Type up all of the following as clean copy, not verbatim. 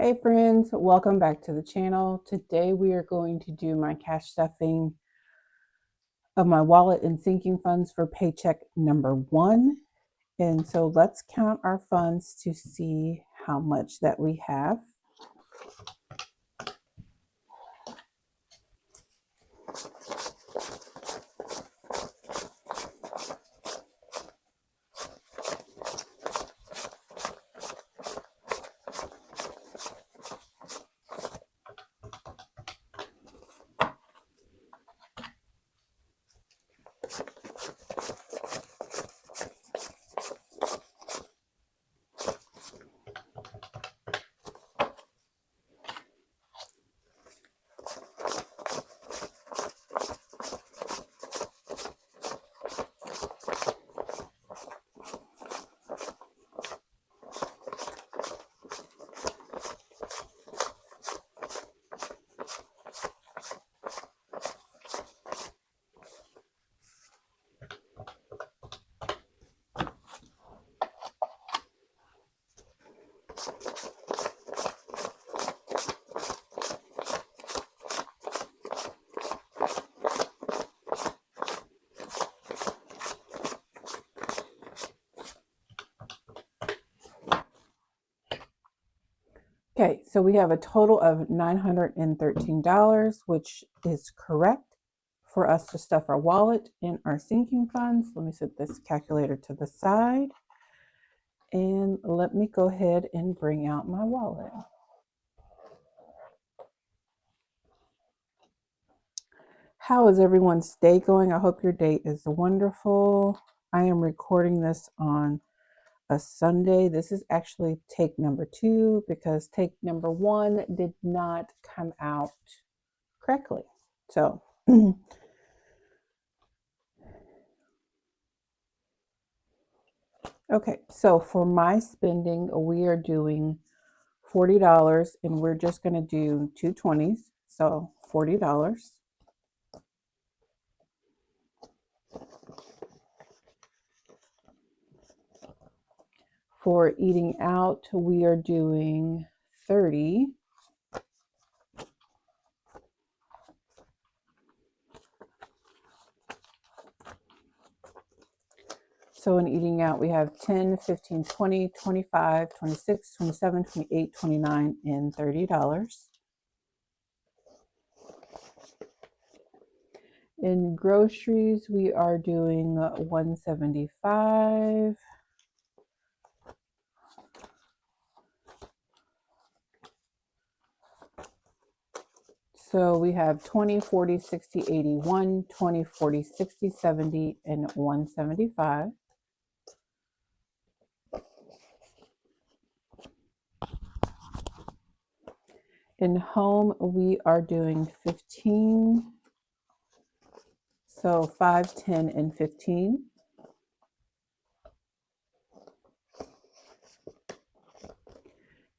Hey friends, welcome back to the channel. Today we are going to do my cash stuffing of my wallet and sinking funds for paycheck number 1. And so let's count our funds to see how much that we have. Okay, so we have a total of $913, which is correct for us to stuff our wallet and our sinking funds. Let me set this calculator to the side and let me go ahead and bring out my wallet. How is everyone's day going? I hope your day is wonderful. I am recording this on a Sunday. This is actually take number 2 because take number 1 did not come out correctly. So, okay, so for my spending, we are doing $40 and we're just going to do 2 20s. So $40. For eating out, we are doing 30. So in eating out, we have 10, 15, 20, 25, 26, 27, 28, 29, and $30. In groceries, we are doing $175. So we have 20, 40, 60, 81, 20, 40, 60, 70, and 175. In home, we are doing 15. So 5, 10, and 15.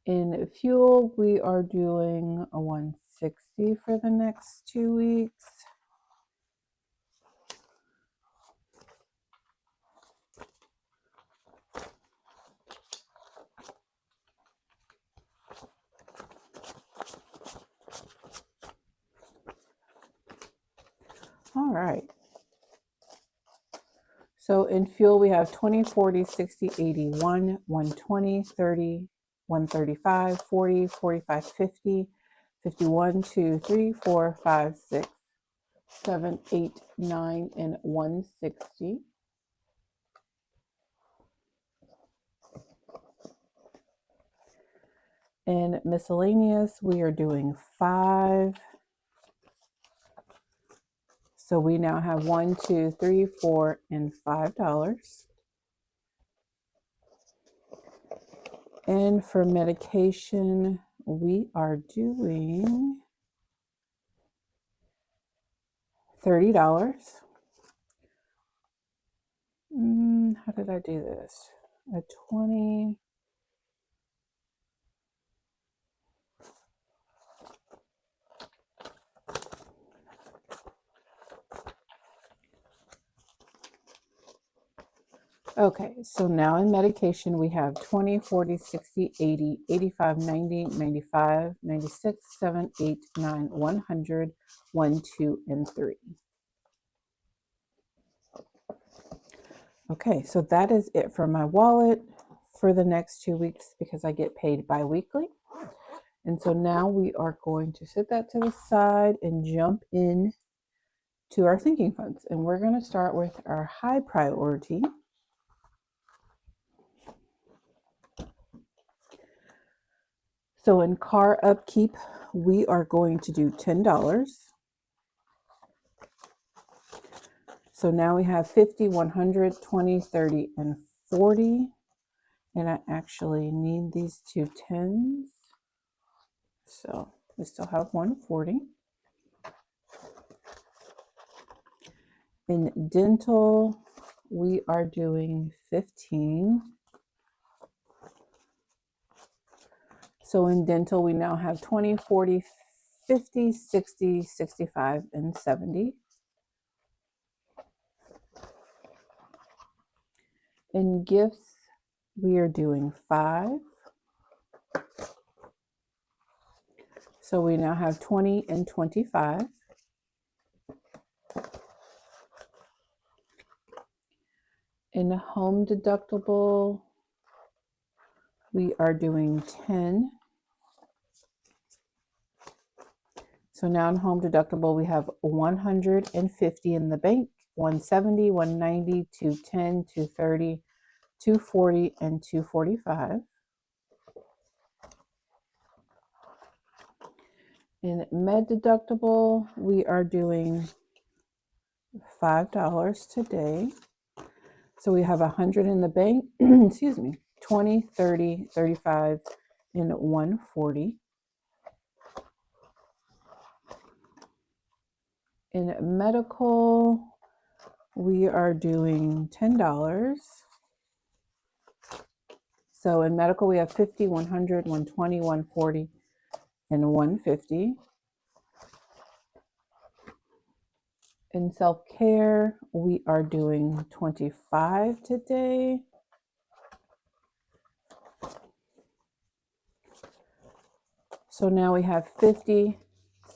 In fuel, we are doing a 160 for the next 2 weeks. All right. So in fuel, we have 20, 40, 60, 81, 120, 30, 135, 40, 45, 50, 51, 2, 3, 4, 5, 6, 7, 8, 9, and 160. In miscellaneous, we are doing 5. So we now have $1, $2, $3, $4, and $5. And for medication, we are doing $30. How did I do this? A 20. Okay, so now in medication, we have 20, 40, 60, 80, 85, 90, 95, 96, 7, 8, 9, 100, 1, 2, and 3. Okay, so that is it for my wallet for the next 2 weeks because I get paid bi-weekly. And so now we are going to set that to the side and jump in to our sinking funds. And we're going to start with our high priority. So in car upkeep, we are going to do $10. So now we have 50, 100, 20, 30, and 40. And I actually need these two tens. So we still have 140. In dental, we are doing 15. So in dental, we now have 20, 40, 50, 60, 65, and 70. In gifts, we are doing 5. So we now have 20 and 25. In the home deductible, we are doing 10. So now in home deductible, we have 150 in the bank, 170, 190, 210, 230, 240, and 245. In med deductible, we are doing $5 today. So we have 100 in the bank, excuse me, 20, 30, 35, and 140. In medical, we are doing $10. So in medical, we have 50, 100, 120, 140, and 150. In self-care, we are doing 25 today. So now we have 50,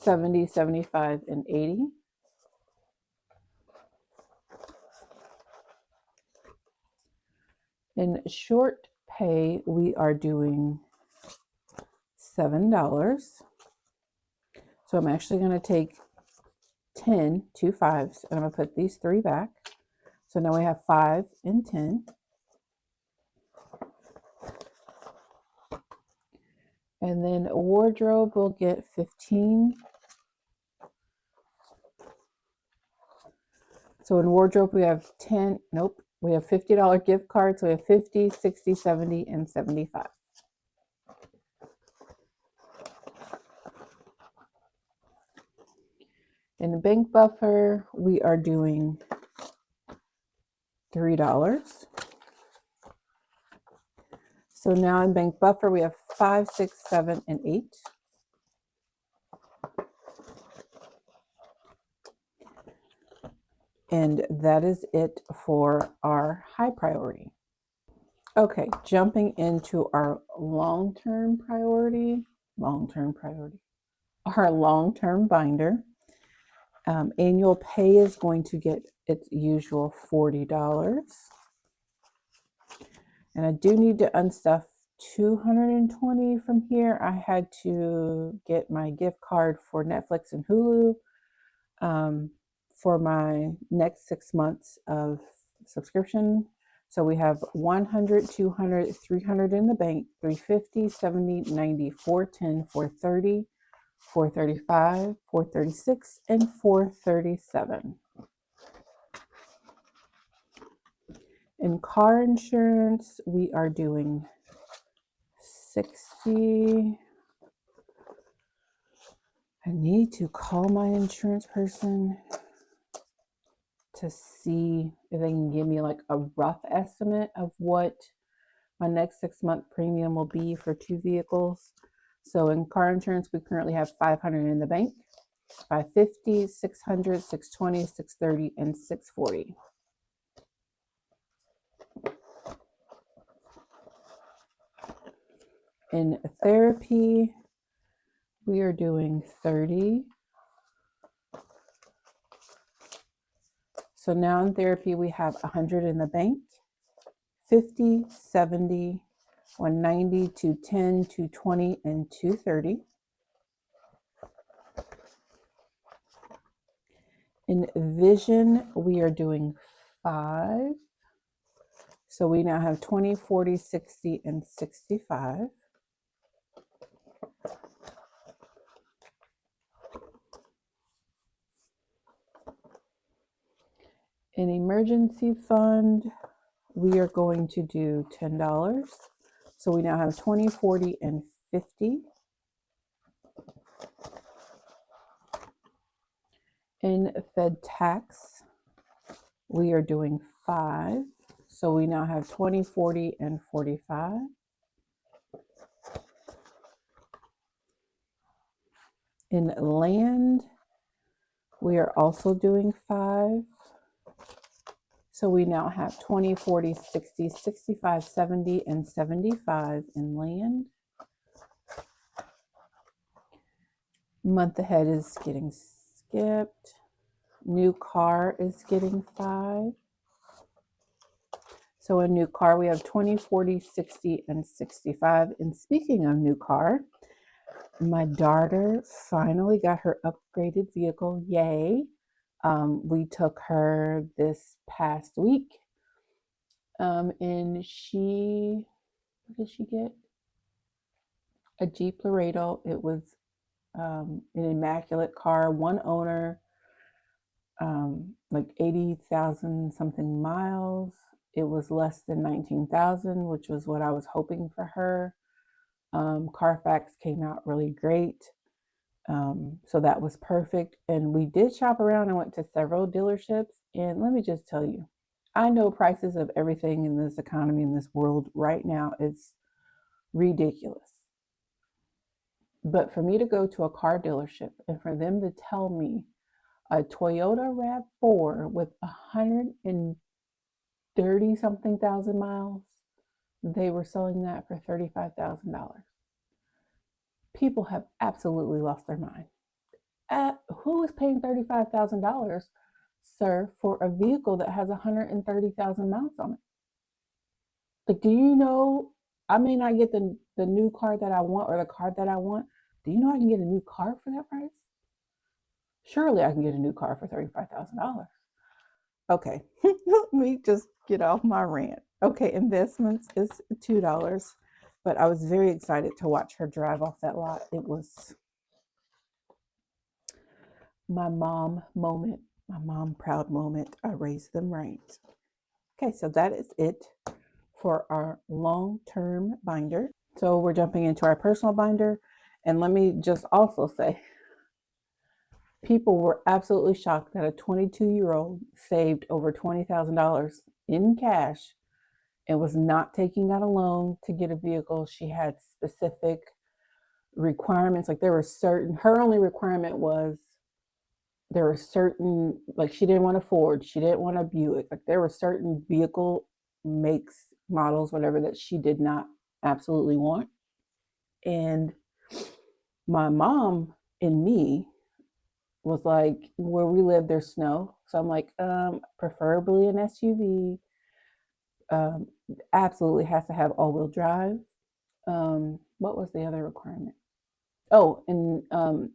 70, 75, and 80. In short pay, we are doing $7. So I'm actually going to take 10, 2 5s, and I'm going to put these 3 back. So now we have 5 and 10. And then wardrobe will get 15. So in wardrobe, we have 10, nope, we have $50 gift cards. So we have 50, 60, 70, and 75. In the bank buffer, we are doing $3. So now in bank buffer, we have 5, 6, 7, and 8. And that is it for our high priority. Okay, jumping into our long-term priority, our long-term binder. Annual pay is going to get its usual $40. And I do need to unstuff 220 from here. I had to get my gift card for Netflix and Hulu for my next 6 months of subscription. So we have 100, 200, 300 in the bank, 350, 70, 90, 410, 430, 435, 436, and 437. In car insurance, we are doing 60. I need to call my insurance person to see if they can give me like a rough estimate of what my next 6-month premium will be for 2 vehicles. So in car insurance, we currently have 500 in the bank, 550, 600, 620, 630, and 640. In therapy, we are doing 30. So now in therapy, we have 100 in the bank, 50, 70, 190, 210, 220, and 230. In vision, we are doing 5. So we now have 20, 40, 60, and 65. In emergency fund, we are going to do $10. So we now have 20, 40, and 50. In Fed tax, we are doing 5. So we now have 20, 40, and 45. In land, we are also doing 5. So we now have 20, 40, 60, 65, 70, and 75 in land. Month ahead is getting skipped. New car is getting 5. So in new car, we have 20, 40, 60, and 65. And speaking of new car, my daughter finally got her upgraded vehicle. Yay. We took her this past week. And what did she get? A Jeep Laredo. It was an immaculate car, one owner, like 80,000 something miles. It was less than 19,000, which was what I was hoping for her. Carfax came out really great. So that was perfect. And we did shop around and went to several dealerships. And let me just tell you, I know prices of everything in this economy, in this world right now, is ridiculous. But for me to go to a car dealership and for them to tell me a Toyota RAV4 with 130 something thousand miles, they were selling that for $35,000. People have absolutely lost their mind. Who is paying $35,000, sir, for a vehicle that has 130,000 miles on it? Like, do you know, I may not get the new car that I want or the car that I want. Do you know I can get a new car for that price? Surely I can get a new car for $35,000. Okay, let me just get off my rant. Okay, investments is $2, but I was very excited to watch her drive off that lot. It was my mom moment, my mom proud moment. I raised them right. Okay, so that is it for our long-term binder. So we're jumping into our personal binder. And let me just also say, people were absolutely shocked that a 22-year-old saved over $20,000 in cash and was not taking out a loan to get a vehicle. She had specific requirements. Like, there were certain, her only requirement was, there were certain, like, she didn't want a Ford, she didn't want a Buick. Like, there were certain vehicle makes, models, whatever, that she did not absolutely want. And my mom and me was like, where we live, there's snow. So I'm like, preferably an SUV. Absolutely has to have all-wheel drive. What was the other requirement? Oh, and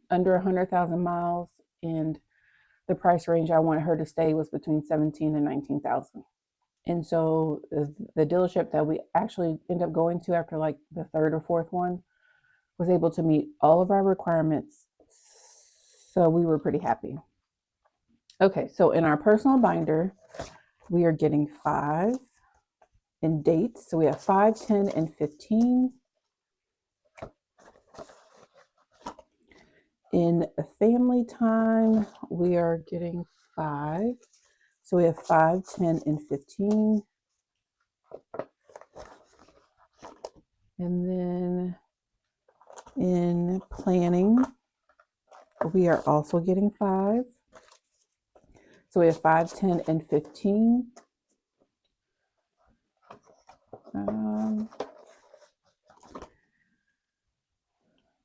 under 100,000 miles, and the price range I wanted her to stay was between 17 and 19,000. And so the dealership that we actually ended up going to after like the third or fourth one was able to meet all of our requirements. So we were pretty happy. Okay, so in our personal binder, we are getting 5 in dates. So we have 5, 10, and 15. In family time, we are getting 5. So we have 5, 10, and 15. And then in planning, we are also getting 5. So we have 5, 10, and 15.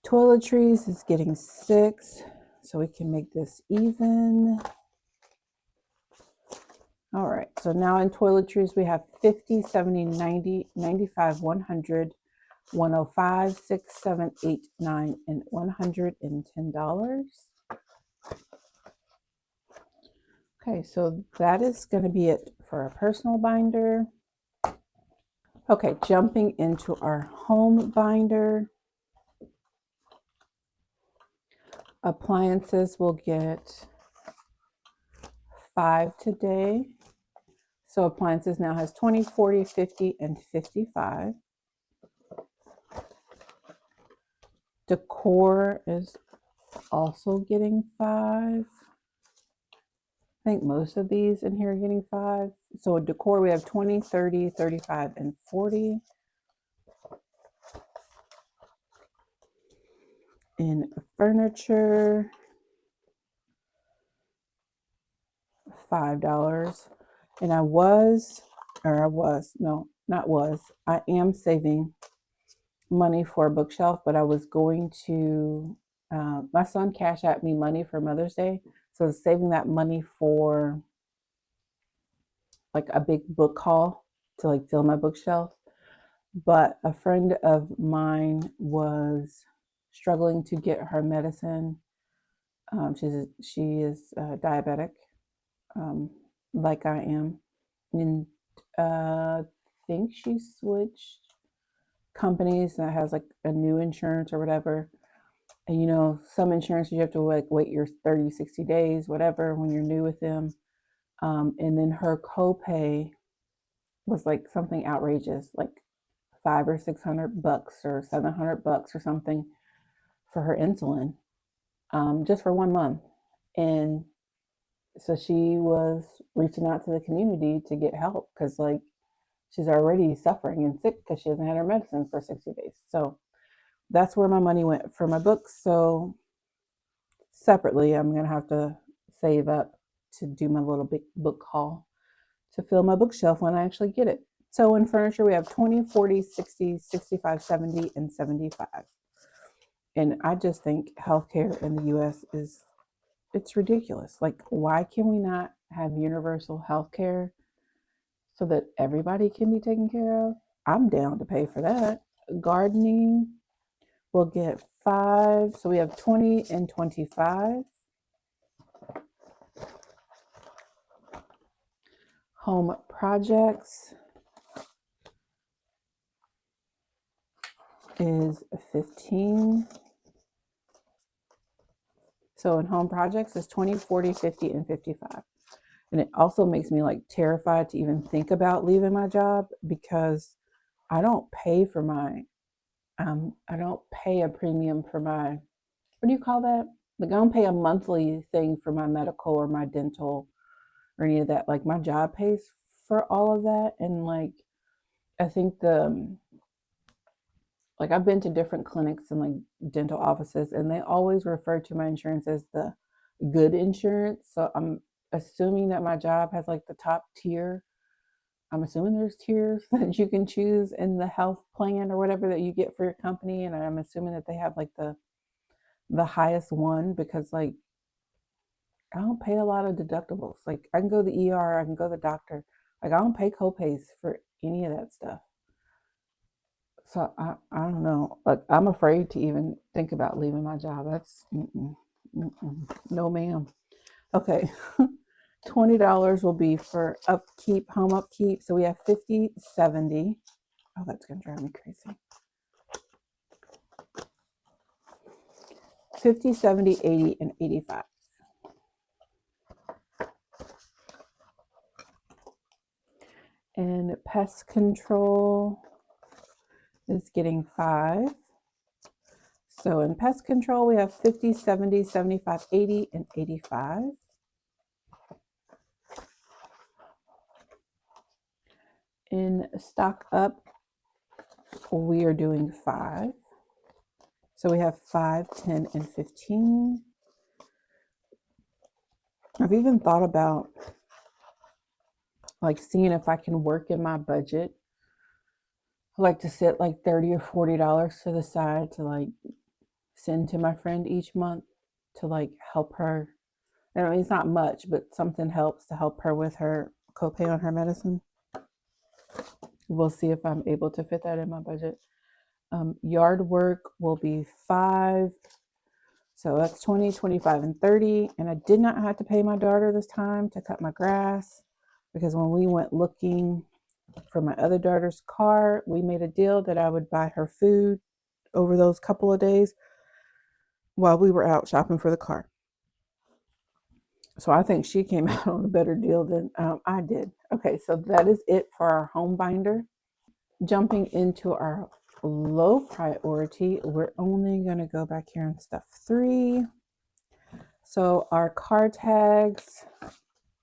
Toiletries is getting 6, so we can make this even. All right, so now in toiletries, we have 50, 70, 90, 95, 100, 105, 6, 7, 8, 9, and $110. Okay, so that is going to be it for our personal binder. Okay, jumping into our home binder. Appliances will get 5 today. So appliances now has 20, 40, 50, and 55. Decor is also getting 5. I think most of these in here are getting 5. So decor, we have 20, 30, 35, and 40. In furniture, $5. And I am saving money for a bookshelf, but I was going to, my son cashed out me money for Mother's Day. So I was saving that money for like a big book haul to like fill my bookshelf. But a friend of mine was struggling to get her medicine. She is diabetic, like I am, and I think she switched companies that has like a new insurance or whatever. And you know, some insurances you have to like wait your 30, 60 days, whatever, when you're new with them. And then her copay was like something outrageous, like $500 or $600 or $700 or something for her insulin, just for 1 month. And so she was reaching out to the community to get help because like she's already suffering and sick because she hasn't had her medicine for 60 days. So that's where my money went for my books. So separately, I'm going to have to save up to do my little big book haul to fill my bookshelf when I actually get it. So in furniture, we have 20, 40, 60, 65, 70, and 75. And I just think healthcare in the US it's ridiculous. Like, why can we not have universal healthcare so that everybody can be taken care of? I'm down to pay for that. Gardening will get 5. So we have 20 and 25. Home projects is 15. So in home projects is 20, 40, 50, and 55. And it also makes me like terrified to even think about leaving my job because I don't pay for my, I don't pay a premium for my, what do you call that? Like I don't pay a monthly thing for my medical or my dental or any of that. Like my job pays for all of that. And like, I think like I've been to different clinics and like dental offices and they always refer to my insurance as the good insurance. So I'm assuming that my job has like the top tier. I'm assuming there's tiers that you can choose in the health plan or whatever that you get for your company. And I'm assuming that they have like the highest one because like I don't pay a lot of deductibles. Like I can go to the ER, I can go to the doctor. Like I don't pay copays for any of that stuff. So I don't know. Like I'm afraid to even think about leaving my job. That's no, ma'am. Okay, $20 will be for upkeep, home upkeep. So we have 50, 70. Oh, that's gonna drive me crazy. 50, 70, 80, and 85. And pest control is getting 5. So in pest control, we have 50, 70, 75, 80, and 85. In stock up, we are doing 5. So we have 5, 10, and 15. I've even thought about like seeing if I can work in my budget. I like to set like $30 or $40 to the side to like send to my friend each month to like help her. I mean, it's not much, but something helps to help her with her copay on her medicine. We'll see if I'm able to fit that in my budget. Yard work will be $5. So that's 20, 25, and 30. And I did not have to pay my daughter this time to cut my grass, because when we went looking for my other daughter's car, we made a deal that I would buy her food over those couple of days while we were out shopping for the car. So I think she came out on a better deal than I did. Okay, so that is it for our home binder. Jumping into our low priority, we're only going to go back here and stuff 3. So our car tags,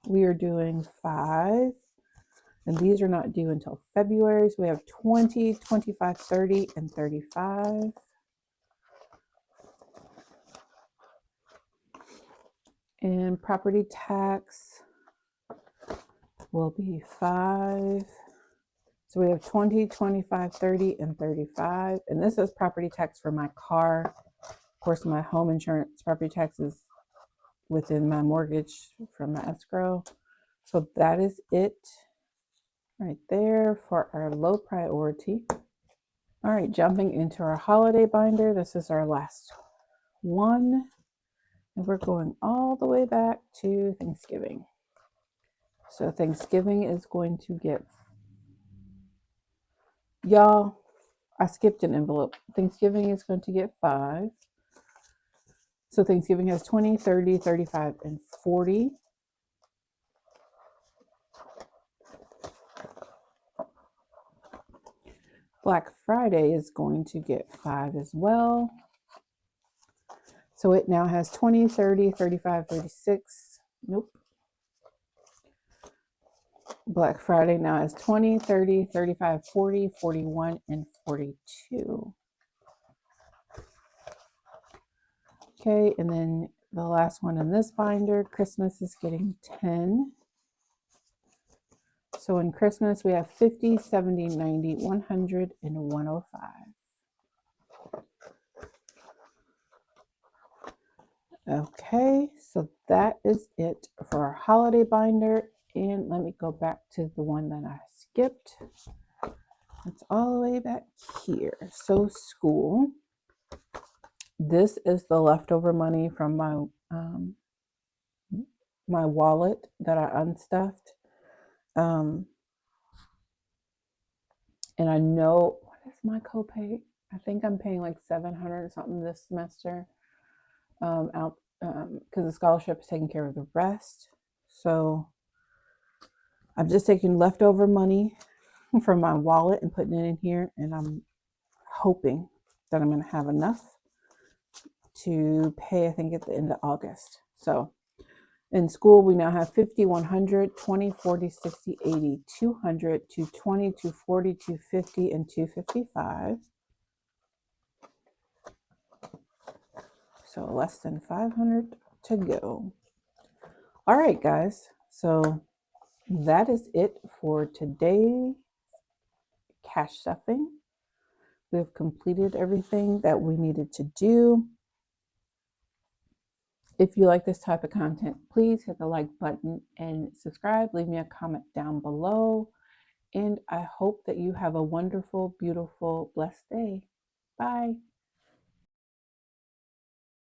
we are doing 5, and these are not due until February. So we have 20, 25, 30, and 35. And property tax will be 5. So we have 20, 25, 30, and 35. And this is property tax for my car. Of course, my home insurance property tax is within my mortgage from my escrow. So that is it right there for our low priority. All right, jumping into our holiday binder. This is our last one. And we're going all the way back to Thanksgiving. So Thanksgiving is going to get, y'all, I skipped an envelope. Thanksgiving is going to get 5. So Thanksgiving has 20, 30, 35, and 40. Black Friday is going to get 5 as well. So it now has 20, 30, 35, 36. Nope. Black Friday now has 20, 30, 35, 40, 41, and 42. Okay, and then the last one in this binder, Christmas is getting 10. So in Christmas, we have 50, 70, 90, 100, and 105. Okay, so that is it for our holiday binder. And let me go back to the one that I skipped. It's all the way back here. So school. This is the leftover money from my wallet that I unstuffed. And I know, what is my copay? I think I'm paying like $700 or something this semester out because the scholarship is taking care of the rest. So I'm just taking leftover money from my wallet and putting it in here, and I'm hoping that I'm going to have enough to pay, I think, at the end of August. So in school, we now have 50, 100, 20, 40, 60, 80, 200, 220, 240, 250, and 255. So less than 500 to go. All right, guys. So that is it for today. Cash stuffing. We have completed everything that we needed to do. If you like this type of content, please hit the like button and subscribe. Leave me a comment down below. And I hope that you have a wonderful, beautiful, blessed day. Bye.